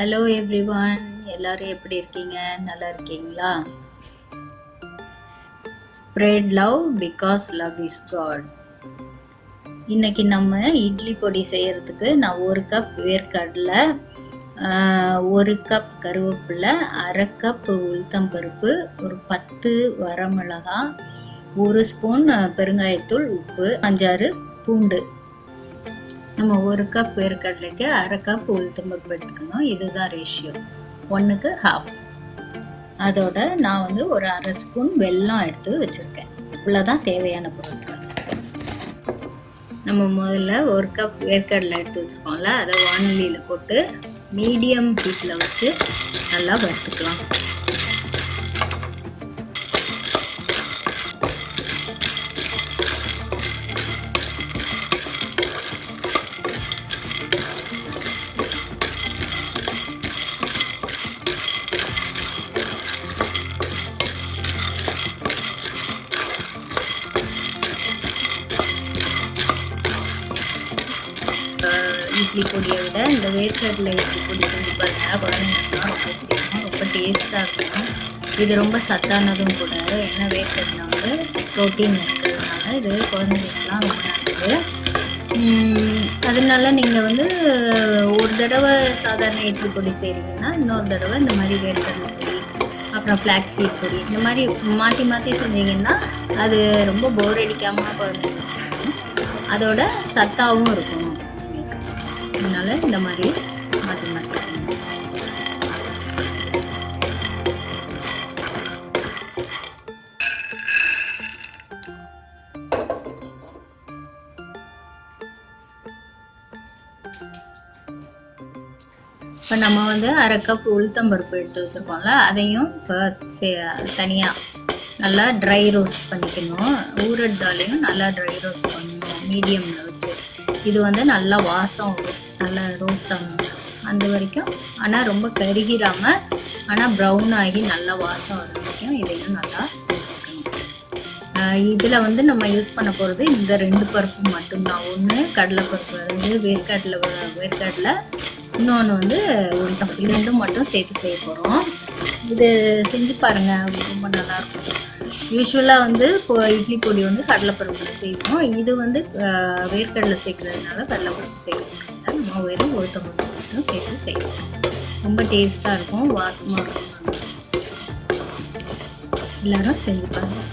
Hello everyone, எல்லாரும் எப்படி இருக்கீங்க? நல்லா இருக்கீங்களா? Spread love because love is God. இன்னைக்கு நம்ம இட்லி பொடி செய்யறதுக்கு நான் 1 கப் வேர்க்கடலை, 1 கப் கருவேப்பிலை, 1/2 கப் உளுத்தம்பருப்பு, ஒரு 10 வரமிளகாய், 1 ஸ்பூன் பெருங்காயத்தூள், உப்பு, 5-6 பூண்டு. நம்ம 1 கப் வேர்க்கடலைக்கு 1/2 கப் உளுத்தம்பருப்பு எடுத்துக்கணும். இதுதான் ரேஷியோ, 1க்கு 1/2. அதோட நான் வந்து ஒரு 1/2 ஸ்பூன் வெல்லம் எடுத்து வச்சுருக்கேன். இவ்வளோதான் தேவையான பொருட்கள். நம்ம முதல்ல 1 கப் வேர்க்கடலை எடுத்து வச்சுருக்கோம்ல, அதை வானொலியில் போட்டு மீடியம் ஹீட்டில் வச்சு நல்லா வறுத்துக்கலாம். இட்லி பொடியை விட இந்த வேர்க்கடலை இட்லி பொடி செஞ்சு பாருங்க, குழந்தைங்களுக்குலாம் ரொம்ப பிடிக்கும், ரொம்ப டேஸ்ட்டாக இருக்கும். இது ரொம்ப சத்தானதும் கூட. ஏன்னா வேர்க்கடலை வந்து ப்ரோட்டீன் இருக்கிறதுனால இது குழந்தைங்களுக்குலாம் ரொம்ப நல்லது. அதனால நீங்கள் வந்து ஒரு தடவை சாதாரண இட்லி பொடி செய்கிறீங்கன்னா இன்னொரு தடவை இந்த மாதிரி வேர்க்கடலை பொடி, அப்புறம் ஃப்ளாக்ஸ் சீட் பொடி, இந்த மாதிரி மாற்றி மாற்றி செஞ்சீங்கன்னா அது ரொம்ப போர் அடிக்காமல் குழந்தைங்களுக்கு இருக்கும். அதோட சத்தாகவும் இருக்கும். அதனால இந்த மாதிரி மாற்றி மாற்றி செய்யணும். இப்போ நம்ம வந்து 1/2 கப் உளுத்தம்பருப்பு எடுத்து வச்சுருக்கோம்ல, அதையும் இப்போ தனியாக நல்லா ட்ரை ரோஸ்ட் பண்ணிக்கணும். ஊறதாலையும் நல்லா ட்ரை ரோஸ்ட் பண்ணணும் மீடியமில் வச்சு. இது வந்து நல்லா வாசம் வரும், நல்லா ரோஸ்ட் ஆகணும் அந்த வரைக்கும். ஆனால் ரொம்ப கருகிராமல், ஆனால் ப்ரௌன் ஆகி நல்லா வாசம் வர வரைக்கும் இதையும் நல்லா இதில் வந்து நம்ம யூஸ் பண்ண போகிறது இந்த 2 பருப்பு மட்டும்தான். ஒன்று கடலைப்பருப்பு, அதாவது வேர்க்கடலை, இன்னொன்று வந்து உளுத்தம்பருப்பு. இது 2 மட்டும் சேர்த்து செய்ய போகிறோம். இது செஞ்சு பாருங்கள், ரொம்ப நல்லாயிருக்கும். யூஸ்வலாக வந்து இப்போ இட்லி பொடி வந்து கடலைப்பருப்பில் செய்வோம். இது வந்து வேர்க்கடலை சேர்க்குறதுனால கடலைப்பருப்பு சேர்க்கறதுனால நம்ம வெறும் உளுத்தம்பருப்பு மட்டும் சேர்த்து செய்வோம். ரொம்ப டேஸ்ட்டாக இருக்கும், வாசமாக இருக்கும். எல்லோரும் செஞ்சு பாருங்கள்.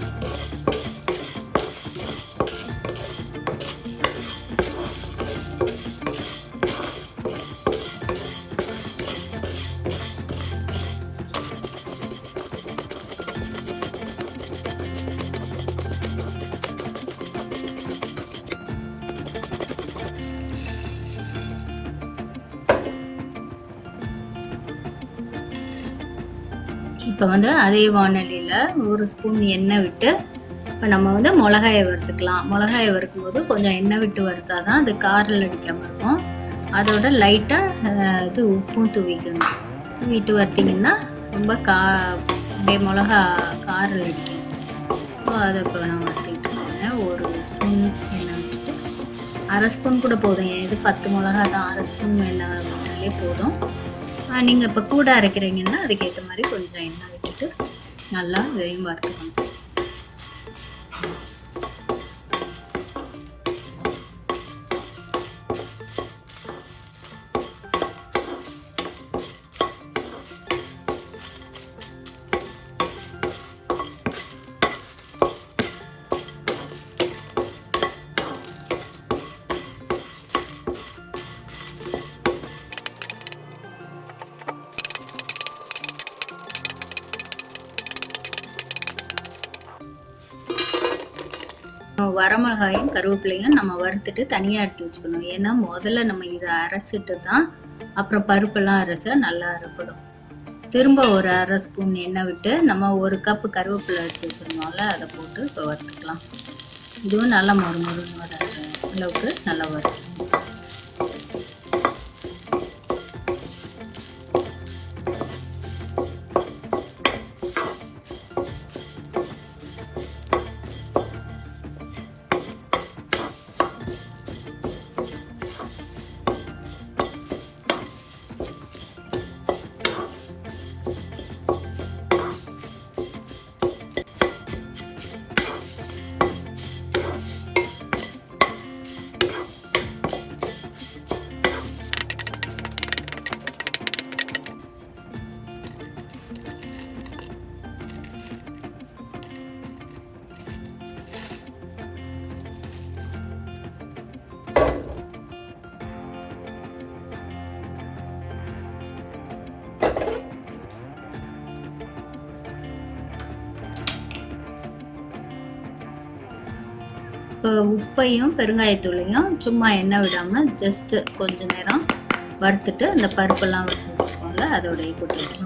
இப்போ வந்து அதே வானலியில் 1 ஸ்பூன் எண்ணெய் விட்டு இப்போ நம்ம வந்து மிளகாயை வறுத்துக்கலாம். மிளகாயை வறுக்கும்போது கொஞ்சம் எண்ணெய் விட்டு வறுத்தா தான் அது காரில் அடிக்காமல் இருக்கும். அதோட லைட்டாக உப்பும் தூவிக்கணும். தூவிட்டு வறுத்திங்கன்னா ரொம்ப அப்படியே மிளகா காரில் அடிக்கும். ஸோ அதை இப்போ நான் வறுத்துக்கிட்டு இருக்கேன். 1 ஸ்பூன் எண்ணெய் விட்டுட்டு, 1/2 ஸ்பூன் கூட போதும். இது 10 மிளகா தான், 1/2 ஸ்பூன் எண்ணெய் விட்டாலே போதும். நீங்கள் இப்போ கூட அரைக்கிறீங்கன்னா அதுக்கேற்ற மாதிரி கொஞ்சம் எண்ணெய் விட்டுட்டு நல்லா இதையும் வறுத்துக்கணும். வரமிளகாயும் கருவேப்பிலையும் நம்ம வறுத்துட்டு தனியாக எடுத்து வச்சுக்கணும். ஏன்னா முதல்ல நம்ம இதை அரைச்சிட்டு தான் அப்புறம் பருப்பெல்லாம் அரைச்சா நல்லா அரைப்படும். திரும்ப ஒரு 1/2 ஸ்பூன் எண்ணெய் விட்டு நம்ம 1 கப்பு கருவேப்பிலை எடுத்து வச்சுருந்தோம்ல, அதை போட்டு இப்போ வறுத்துக்கலாம். இதுவும் நல்லா மொறுமொறுன்னு வர அளவுக்கு நல்லா வறுத்துக்கணும். இப்போ உப்பையும் பெருங்காயத்தூளையும் சும்மா எண்ணெய் விடாமல் ஜஸ்ட்டு கொஞ்சம் நேரம் வறுத்துட்டு அந்த பருப்பெல்லாம் வறுத்து வச்சுருக்கோம்ல அதோடய கொட்டிடலாம்.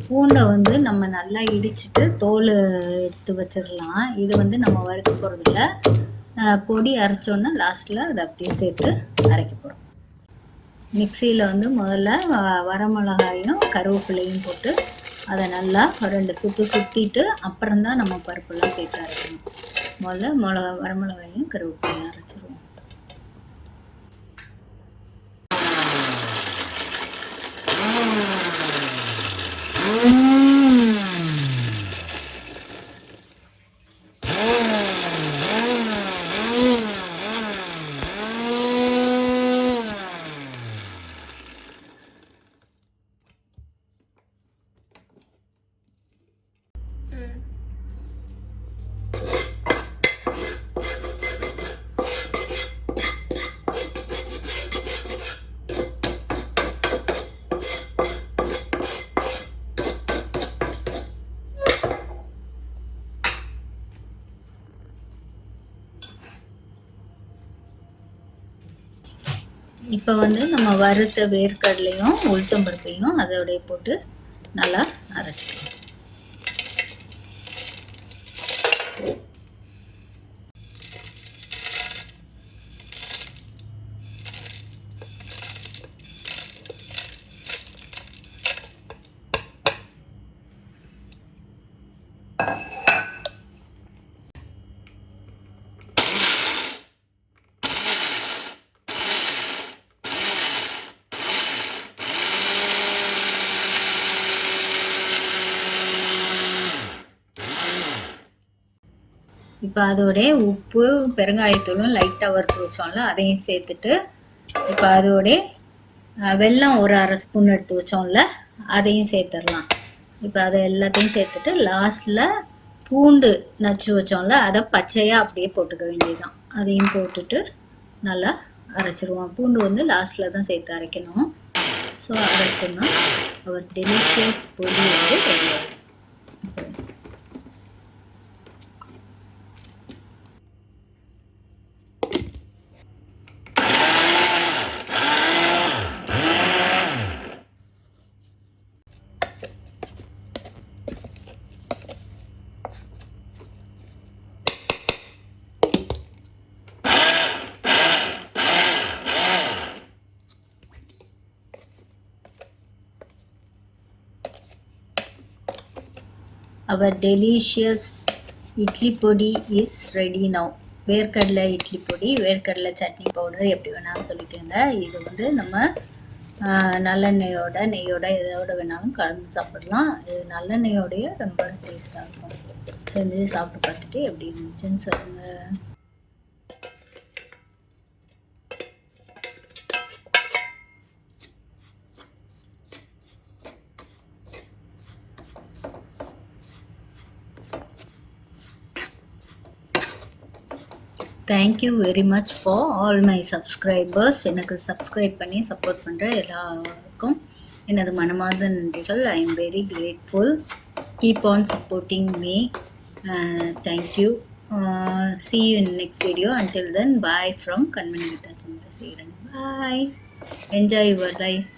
பூண்டை வந்து நம்ம நல்லா இடிச்சிட்டு தோல் எடுத்து வச்சிடலாம். இது வந்து நம்ம வறுக்க போகிறதில்ல, பொடி அரைச்சோன்னா லாஸ்ட்டில் அதை அப்படியே சேர்த்து அரைக்க போகிறோம். மிக்சியில் வந்து முதல்ல வரமிளகாயும் கருவேப்பிலையும் போட்டு அதை நல்லா 2 சுற்று சுற்றிட்டு அப்புறம்தான் நம்ம பருப்பெல்லாம் சேர்த்து அரைக்கணும். முதல்ல வரமிளகாயும் கருவேப்பிலையும் அரைச்சிருவோம். இப்போ வந்து நம்ம வறுத்த வேர்க்கடலையும் உளுத்தம்பருப்பையும் அதோடைய போட்டு நல்லா அரைச்சிக்கலாம். இப்போ அதோடைய உப்பு பெருங்காயத்தூளும் லைட்டாக வறுத்து வச்சோம்ல அதையும் சேர்த்துட்டு இப்போ அதோடைய வெல்லம் ஒரு 1/2 ஸ்பூன் எடுத்து வச்சோம்ல அதையும் சேர்த்துடலாம். இப்போ அதை எல்லாத்தையும் சேர்த்துட்டு லாஸ்ட்டில் பூண்டு நச்சு வச்சோம்ல அதை பச்சையாக அப்படியே போட்டுக்க வேண்டியதுதான். அதையும் போட்டுட்டு நல்லா அரைச்சிருவோம். பூண்டு வந்து லாஸ்ட்டில் தான் சேர்த்து அரைக்கணும். ஸோ அரைச்சோம்னா ஒரு டெலிஷியஸ் பொடி வந்து ரெடி ஆகும். Our delicious இட்லி பொடி இஸ் ரெடி நவ். வேர்க்கடலை இட்லி பொடி, வேர்க்கடலை சட்னி பவுடர் எப்படி வேணாலும் சொல்லிக்கோங்க. இது வந்து நம்ம நல்லெண்ணெயோட நெய்யோட எதோட வேணாலும் கலந்து சாப்பிடலாம். இது நல்லெண்ணெயோடைய ரொம்ப டேஸ்ட்டாக இருக்கும். செஞ்சு சாப்பிட்டு பார்த்துட்டு எப்படி இருந்துச்சுன்னு சொல்லுங்கள். Thank you very much for all my subscribers. எனக்கு சப்ஸ்கிரைப் பண்ணி சப்போர்ட் பண்ணுற எல்லாருக்கும் எனது மனமார்ந்த நன்றிகள். I am very grateful. Keep on supporting me. Thank you. See you in the next video. Until then, bye from Kanmani Gita Chandrasekharan. Bye. Enjoy your life.